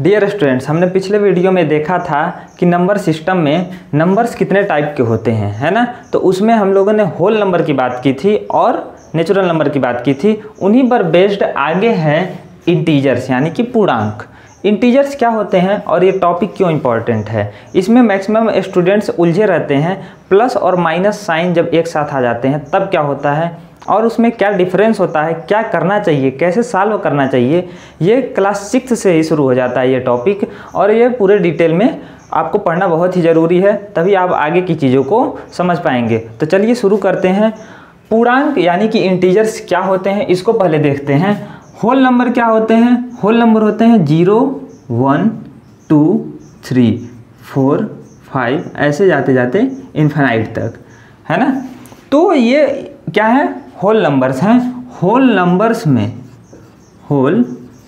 Dear students, हमने पिछले video में देखा था कि नंबर सिस्टम में नंबर्स कितने टाइप के होते हैं, है ना। तो उसमें हम लोगों ने होल नंबर की बात की थी और नेचुरल नंबर की बात की थी। उन्हीं पर बेस्ड आगे है इंटीजर्स यानी कि पूर्णांक। इंटीजर्स क्या होते हैं और ये टॉपिक क्यों इम्पॉर्टेंट है, इसमें मैक्सिमम स्टूडेंट्स उलझे रहते हैं। प्लस और माइनस साइन जब एक साथ आ जाते हैं तब क्या होता है और उसमें क्या डिफरेंस होता है, क्या करना चाहिए, कैसे सॉल्व करना चाहिए, ये क्लास 6 से ही शुरू हो जाता है ये टॉपिक। और ये पूरे डिटेल में आपको पढ़ना बहुत ही ज़रूरी है, तभी आप आगे की चीज़ों को समझ पाएंगे। तो चलिए शुरू करते हैं। पूर्णांक यानी कि इंटीजर्स क्या होते हैं इसको पहले देखते हैं। होल नंबर क्या होते हैं? होल नंबर होते हैं 0, 1, 2, 3, 4, 5 ऐसे जाते जाते इन्फिनाइट तक, है ना। तो ये क्या है? होल नंबर्स हैं। होल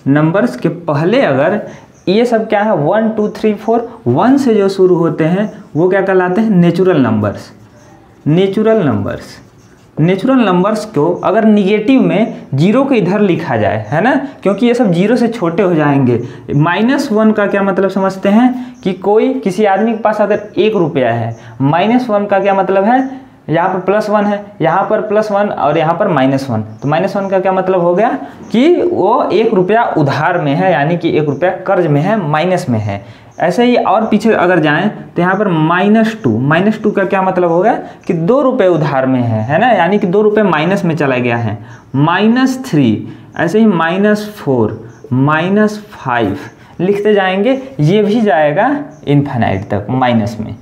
नंबर्स के पहले अगर ये सब क्या है 1, 2, 3, 4 1 से जो शुरू होते हैं वो क्या कहलाते हैं? नेचुरल नंबर्स को अगर निगेटिव में 0 को इधर लिखा जाए, है ना, क्योंकि ये सब 0 से छोटे हो जाएंगे। -1 का क्या मतलब समझते हैं कि कोई किसी आदमी के पास अगर 1 रुपया है, -1 का क्या मतलब है? यहाँ पर +1 है, यहाँ पर +1 और यहाँ पर -1, तो -1 का क्या मतलब हो गया कि वो 1 रुपया उधार में है, यानी कि 1 रुपया कर्ज में है, माइनस में है। ऐसे ही और पीछे अगर जाएं तो यहाँ पर -2 का क्या मतलब हो गया कि 2 रुपये उधार में है ना, यानी कि 2 रुपये माइनस में चला गया है। -3, ऐसे ही -4, -5 लिखते जाएंगे, ये भी जाएगा इन्फिनाइट तक माइनस में,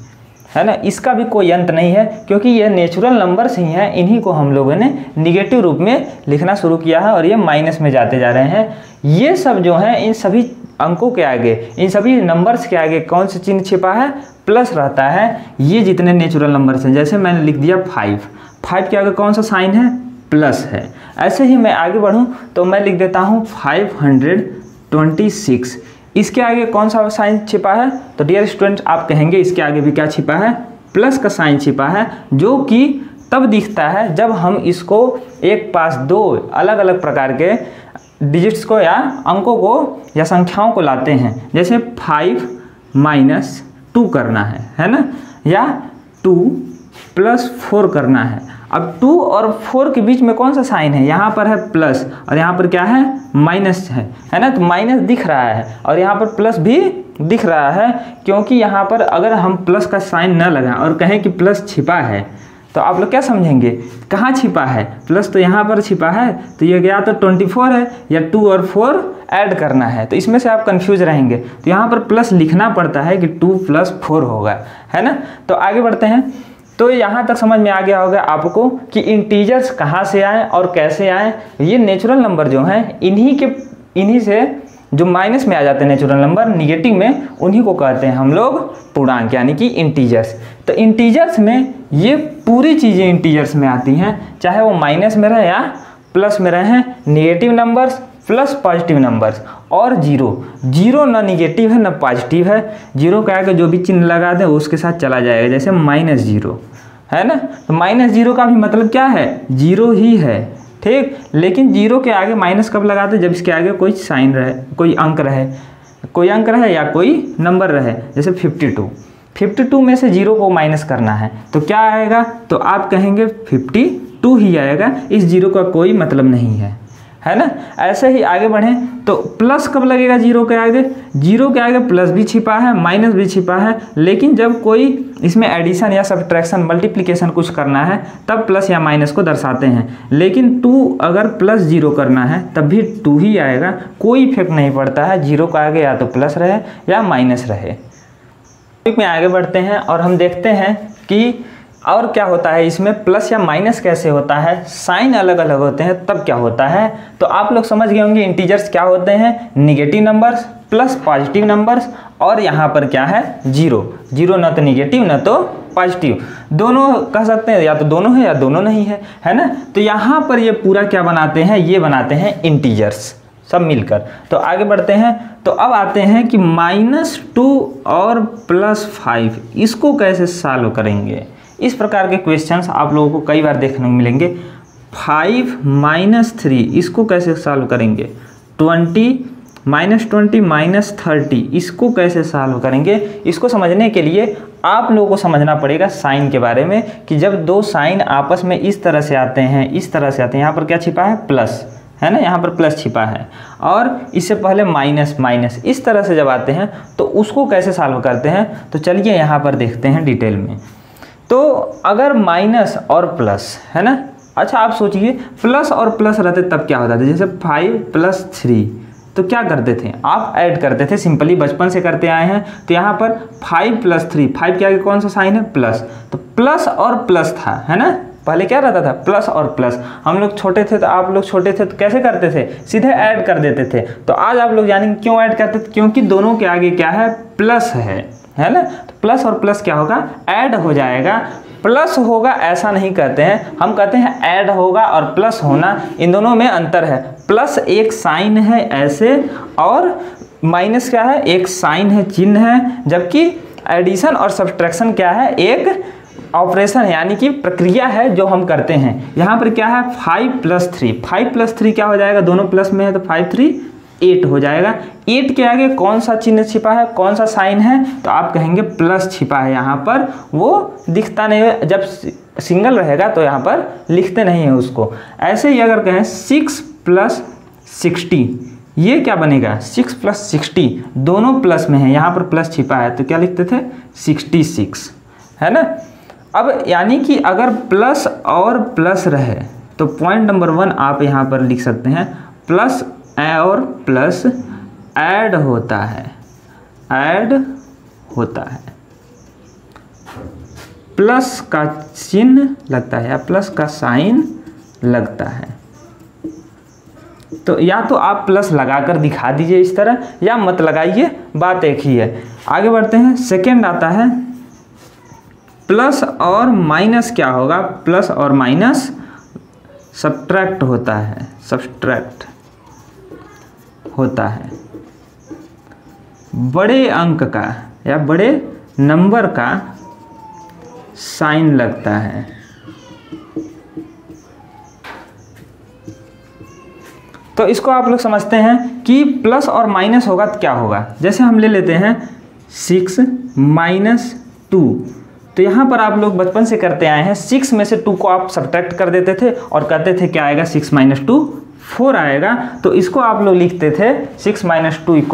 है ना। इसका भी कोई अंत नहीं है क्योंकि ये नेचुरल नंबर्स ही हैं, इन्हीं को हम लोगों ने निगेटिव रूप में लिखना शुरू किया है और ये माइनस में जाते जा रहे हैं। ये सब जो हैं इन सभी अंकों के आगे, इन सभी नंबर्स के आगे कौन सा चिन्ह छिपा है? प्लस रहता है। ये जितने नेचुरल नंबर्स हैं, जैसे मैंने लिख दिया 5 के आगे कौन सा साइन है? प्लस है। ऐसे ही मैं आगे बढ़ूँ तो मैं लिख देता हूँ 526, इसके आगे कौन सा साइन छिपा है? तो डियर स्टूडेंट आप कहेंगे इसके आगे भी क्या छिपा है? प्लस का साइन छिपा है, जो कि तब दिखता है जब हम इसको एक पास दो अलग अलग प्रकार के डिजिट्स को या अंकों को या संख्याओं को लाते हैं। जैसे 5 - 2 करना है ना, या 2 + 4 करना है। अब 2 और 4 के बीच में कौन सा साइन है? यहाँ पर है प्लस और यहाँ पर क्या है? माइनस है ना। तो माइनस दिख रहा है और यहाँ पर प्लस भी दिख रहा है, क्योंकि यहाँ पर अगर हम प्लस का साइन न लगाएं और कहें कि प्लस छिपा है तो आप लोग क्या समझेंगे? कहाँ छिपा है? प्लस तो यहाँ पर छिपा है, तो ये या तो 24 है या 2 और 4 ऐड करना है, तो इसमें से आप कंफ्यूज रहेंगे। तो यहाँ पर प्लस लिखना पड़ता है कि 2 + 4 होगा, है ना। तो आगे बढ़ते हैं। तो यहाँ तक समझ में आ गया होगा आपको कि इंटीजर्स कहाँ से आए और कैसे आए। ये नेचुरल नंबर जो हैं इन्हीं से जो माइनस में आ जाते हैं नेचुरल नंबर, निगेटिव में, उन्हीं को कहते हैं हम लोग पूर्णांक यानी कि इंटीजर्स। तो इंटीजर्स में ये पूरी चीज़ें इंटीजर्स में आती हैं, चाहे वो माइनस में रहे या प्लस में रहे। Negative numbers plus positive numbers और जीरो ना निगेटिव है ना पॉजिटिव है। 0 के आगे जो भी चिन्ह लगा दें उसके साथ चला जाएगा, जैसे -0 है ना। तो -0 का भी मतलब क्या है? 0 ही है, ठीक। लेकिन 0 के आगे माइनस कब लगाते? जब इसके आगे कोई साइन रहे, कोई अंक रहे या कोई नंबर रहे। जैसे 52 में से 0 को माइनस करना है तो क्या आएगा? तो आप कहेंगे 52 ही आएगा, इस 0 का कोई मतलब नहीं है ना। ऐसे ही आगे बढ़ें तो प्लस कब लगेगा 0 के आगे? 0 के आगे प्लस भी छिपा है, माइनस भी छिपा है, लेकिन जब कोई इसमें एडिशन या सब्ट्रैक्शन, मल्टीप्लिकेशन कुछ करना है तब प्लस या माइनस को दर्शाते हैं। लेकिन 2 अगर +0 करना है तब भी 2 ही आएगा, कोई इफेक्ट नहीं पड़ता है 0 के आगे या तो प्लस रहे या माइनस रहे। में आगे बढ़ते हैं और हम देखते हैं कि और क्या होता है इसमें, प्लस या माइनस कैसे होता है, साइन अलग अलग होते हैं तब क्या होता है। तो आप लोग समझ गए होंगे इंटीजर्स क्या होते हैं। Negative numbers plus positive numbers, और यहाँ पर क्या है? 0 ना तो निगेटिव ना तो पॉजिटिव, दोनों कह सकते हैं, या तो दोनों है या दोनों नहीं है ना। तो यहाँ पर ये पूरा क्या बनाते हैं? ये बनाते हैं इंटीजर्स सब मिलकर। तो आगे बढ़ते हैं। तो अब आते हैं कि -2 और +5 इसको कैसे सॉल्व करेंगे। इस प्रकार के क्वेश्चंस आप लोगों को कई बार देखने को मिलेंगे। 5 - 3 इसको कैसे सॉल्व करेंगे? 20 -20 -30, इसको कैसे सॉल्व करेंगे? इसको समझने के लिए आप लोगों को समझना पड़ेगा साइन के बारे में, कि जब दो साइन आपस में इस तरह से आते हैं, इस तरह से आते हैं, यहाँ पर क्या छिपा है? प्लस है ना, यहाँ पर प्लस छिपा है, और इससे पहले माइनस माइनस, इस तरह से जब आते हैं तो उसको कैसे सॉल्व करते हैं? तो चलिए यहाँ पर देखते हैं डिटेल में। तो अगर माइनस और प्लस है ना, अच्छा आप सोचिए प्लस और प्लस रहते तब क्या होता था? जैसे 5 + 3, तो क्या करते थे? आप ऐड करते थे, सिंपली बचपन से करते आए हैं। तो यहाँ पर 5 + 3, 5 के आगे कौन सा साइन है? प्लस, तो प्लस और प्लस था, है ना, पहले क्या रहता था? प्लस और प्लस। हम लोग छोटे थे तो आप लोग छोटे थे तो कैसे करते थे? सीधे ऐड कर देते थे। तो आज आप लोग जानेंगे क्यों ऐड करते थे, क्योंकि दोनों के आगे क्या है? प्लस है ना, तो प्लस और प्लस क्या होगा? ऐड हो जाएगा। प्लस होगा ऐसा नहीं कहते हैं, हम कहते हैं ऐड होगा, और प्लस होना, इन दोनों में अंतर है। प्लस एक साइन है ऐसे, और माइनस क्या है? एक साइन है, चिन्ह है, जबकि एडिशन और सब्ट्रैक्शन क्या है? एक ऑपरेशन, यानी कि प्रक्रिया है जो हम करते हैं। यहाँ पर क्या है? 5 + 3, 5 + 3 क्या हो जाएगा? दोनों प्लस में है तो 5 × 3 = 8 हो जाएगा। 8 के आगे कौन सा चिन्ह छिपा है, कौन सा साइन है? तो आप कहेंगे प्लस छिपा है। यहाँ पर वो दिखता नहीं है, जब सिंगल रहेगा तो यहाँ पर लिखते नहीं है उसको। ऐसे ही अगर कहें 6 + 60, ये क्या बनेगा? 6 + 60, दोनों प्लस में है, यहाँ पर प्लस छिपा है तो क्या लिखते थे? 66, है ना। अब यानी कि अगर प्लस और प्लस रहे तो पॉइंट नंबर 1 आप यहाँ पर लिख सकते हैं, प्लस और प्लस ऐड होता है, ऐड होता है, प्लस का चिन्ह लगता है या प्लस का साइन लगता है। तो या तो आप प्लस लगाकर दिखा दीजिए इस तरह, या मत लगाइए, बात एक ही है। आगे बढ़ते हैं। सेकेंड आता है प्लस और माइनस, क्या होगा? प्लस और माइनस सब्ट्रैक्ट होता है, सब्ट्रैक्ट होता है। बड़े अंक का या बड़े नंबर का साइन लगता है। तो इसको आप लोग समझते हैं कि प्लस और माइनस होगा तो क्या होगा? जैसे हम ले लेते हैं 6 - 2, तो यहाँ पर आप लोग बचपन से करते आए हैं, 6 में से 2 को आप सब्ट्रैक्ट कर देते थे और कहते थे क्या आएगा? 6 - 2 4 आएगा। तो इसको आप लोग लिखते थे 6 - 2 =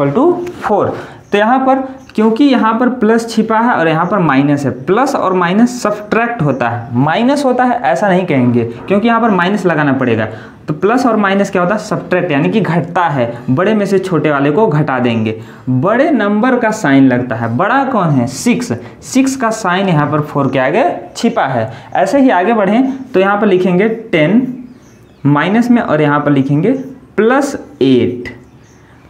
4। तो यहाँ पर क्योंकि यहाँ पर प्लस छिपा है और यहाँ पर माइनस है, प्लस और माइनस सब्ट्रैक्ट होता है, माइनस होता है ऐसा नहीं कहेंगे, क्योंकि यहाँ पर माइनस लगाना पड़ेगा। तो प्लस और माइनस क्या होता है? सब्ट्रैक्ट, यानी कि घटता है, बड़े में से छोटे वाले को घटा देंगे। बड़े नंबर का साइन लगता है। बड़ा कौन है? 6, 6 का साइन यहाँ पर 4 के आगे छिपा है। ऐसे ही आगे बढ़ें तो यहाँ पर लिखेंगे 10 माइनस में, और यहाँ पर लिखेंगे +8,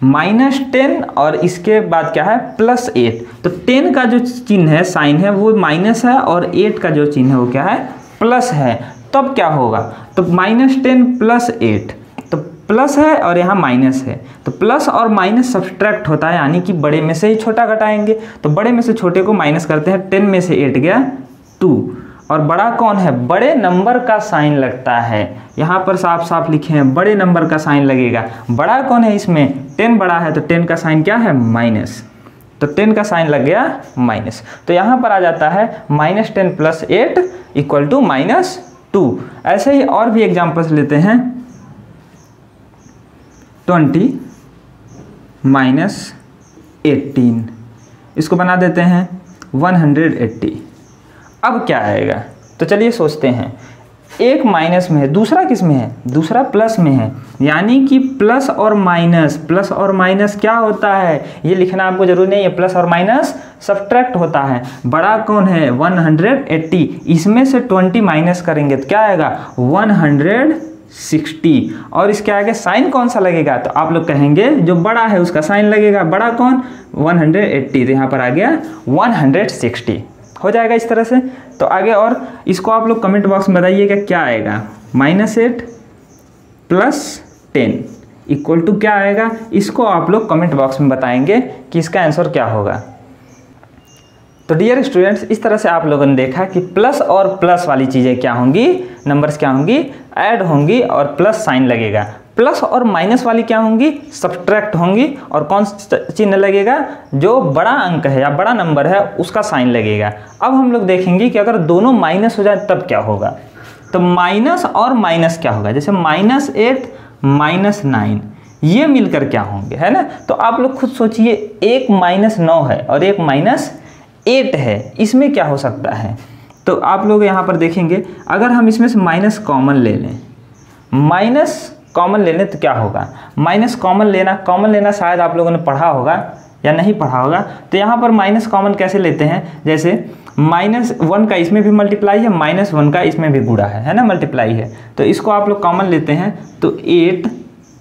-10, और इसके बाद क्या है? +8। तो 10 का जो चिन्ह है, साइन है, वो माइनस है, और 8 का जो चिन्ह है वो क्या है? प्लस है। तब क्या होगा? तो -10 + 8, तो प्लस है और यहाँ माइनस है, तो प्लस और माइनस सब्ट्रैक्ट होता है, यानी कि बड़े में से ही छोटा घटाएंगे। तो बड़े में से छोटे को माइनस करते हैं, 10 में से 8 गया 2, और बड़ा कौन है? बड़े नंबर का साइन लगता है। यहाँ पर साफ साफ लिखे हैं बड़े नंबर का साइन लगेगा। बड़ा कौन है इसमें? 10 बड़ा है, तो 10 का साइन क्या है? माइनस, तो 10 का साइन लग गया माइनस। तो यहाँ पर आ जाता है -10 + 8 = -2। ऐसे ही और भी एग्जाम्पल्स लेते हैं। 20 - 18, इसको बना देते हैं 180। अब क्या आएगा? तो चलिए सोचते हैं। एक माइनस में है, दूसरा किस में है? दूसरा प्लस में है, यानी कि प्लस और माइनस, प्लस और माइनस क्या होता है? ये लिखना आपको जरूरी नहीं है। प्लस और माइनस सब्ट्रैक्ट होता है। बड़ा कौन है? 180, इसमें से 20 माइनस करेंगे तो क्या आएगा? 160, और इसके आगे साइन कौन सा लगेगा? तो आप लोग कहेंगे जो बड़ा है उसका साइन लगेगा। बड़ा कौन? 180, तो यहाँ पर आ गया 160, हो जाएगा इस तरह से। तो आगे और इसको आप लोग कमेंट बॉक्स में बताइएगा क्या आएगा? -8 + 10 = क्या आएगा? इसको आप लोग कमेंट बॉक्स में बताएंगे कि इसका आंसर क्या होगा। तो डियर स्टूडेंट्स, इस तरह से आप लोगों ने देखा कि प्लस और प्लस वाली चीज़ें क्या होंगी? नंबर्स क्या होंगी? ऐड होंगी और प्लस साइन लगेगा। प्लस और माइनस वाली क्या होंगी, सब्ट्रैक्ट होंगी, और कौन सा चिन्ह लगेगा, जो बड़ा अंक है या बड़ा नंबर है उसका साइन लगेगा। अब हम लोग देखेंगे कि अगर दोनों माइनस हो जाए तब क्या होगा। तो माइनस और माइनस क्या होगा, जैसे -8 -9 ये मिलकर क्या होंगे, है ना। तो आप लोग खुद सोचिए, एक -9 है और एक -8 है, इसमें क्या हो सकता है। तो आप लोग यहाँ पर देखेंगे, अगर हम इसमें से माइनस कॉमन ले लें, तो क्या होगा, माइनस कॉमन लेना शायद आप लोगों ने पढ़ा होगा या नहीं पढ़ा होगा। तो यहाँ पर माइनस कॉमन कैसे लेते हैं, जैसे -1 का इसमें भी मल्टीप्लाई है, -1 का इसमें भी गुणा है ना, मल्टीप्लाई है। तो इसको आप लोग कॉमन लेते हैं तो 8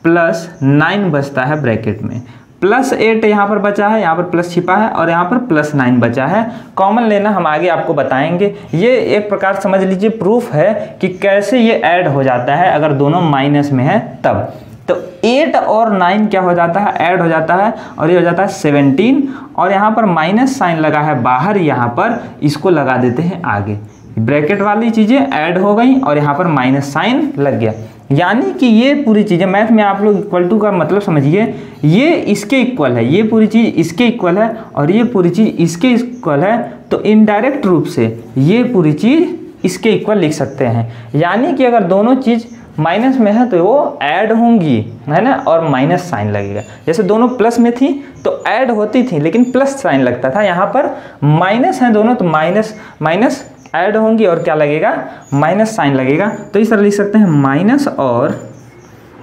+ 9 बचता है ब्रैकेट में, +8 यहाँ पर बचा है, यहाँ पर प्लस छिपा है, और यहाँ पर +9 बचा है। कॉमन लेना हम आगे आपको बताएंगे। ये एक प्रकार समझ लीजिए प्रूफ है कि कैसे ये ऐड हो जाता है अगर दोनों माइनस में है तब। तो 8 और 9 क्या हो जाता है, ऐड हो जाता है, और ये हो जाता है 17, और यहाँ पर माइनस साइन लगा है बाहर, यहाँ पर इसको लगा देते हैं आगे। ब्रैकेट वाली चीज़ें ऐड हो गई और यहाँ पर माइनस साइन लग गया। यानी कि ये पूरी चीज़ें मैथ में आप लोग इक्वल टू का मतलब समझिए, ये इसके इक्वल है, ये पूरी चीज़ इसके इक्वल है, और ये पूरी चीज़ इसके इक्वल है। तो इनडायरेक्ट रूप से ये पूरी चीज़ इसके इक्वल लिख सकते हैं। यानी कि अगर दोनों चीज़ माइनस में है तो वो ऐड होंगी, है ना, और माइनस साइन लगेगा। जैसे दोनों प्लस में थी तो ऐड होती थी लेकिन प्लस साइन लगता था, यहाँ पर माइनस हैं दोनों तो माइनस ऐड होंगी और क्या लगेगा, माइनस साइन लगेगा। तो इस तरह लिख सकते हैं, माइनस और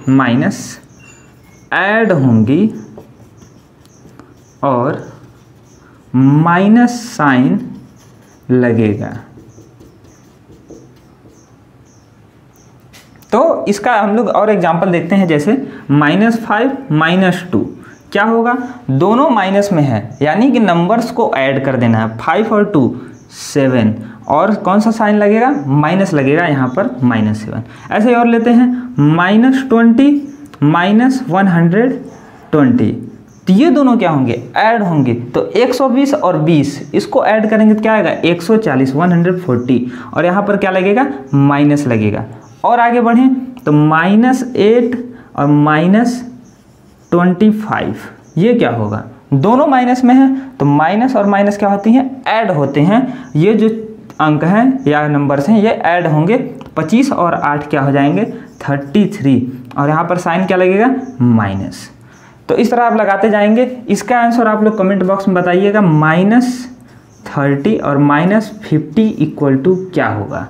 माइनस ऐड होंगी और माइनस साइन लगेगा। तो इसका हम लोग और एग्जांपल देखते हैं, जैसे -5 -2 क्या होगा, दोनों माइनस में है यानी कि नंबर्स को ऐड कर देना है, 5 और 2 7, और कौन सा साइन लगेगा, माइनस लगेगा, यहाँ पर -7। ऐसे ही और लेते हैं, -20 -120, तो ये दोनों क्या होंगे, ऐड होंगे। तो 120 और 20 इसको ऐड करेंगे तो क्या आएगा, 140 140, और यहाँ पर क्या लगेगा, माइनस लगेगा। और आगे बढ़ें तो -8 और -25 ये क्या होगा, दोनों माइनस में है तो माइनस और माइनस क्या होती हैं, ऐड होते हैं। ये जो अंक हैं या नंबर्स हैं ये ऐड होंगे, 25 और 8 क्या हो जाएंगे, 33, और यहाँ पर साइन क्या लगेगा, माइनस। तो इस तरह आप लगाते जाएंगे। इसका आंसर आप लोग कमेंट बॉक्स में बताइएगा, -30 और -50 इक्वल टू क्या होगा।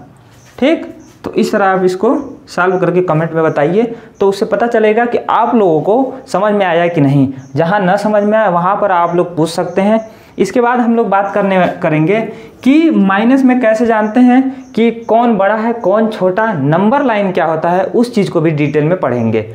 ठीक, तो इस तरह आप इसको सॉल्व करके कमेंट में बताइए, तो उससे पता चलेगा कि आप लोगों को समझ में आया कि नहीं। जहां न समझ में आया वहां पर आप लोग पूछ सकते हैं। इसके बाद हम लोग बात करेंगे कि माइनस में कैसे जानते हैं कि कौन बड़ा है कौन छोटा, नंबर लाइन क्या होता है, उस चीज़ को भी डिटेल में पढ़ेंगे।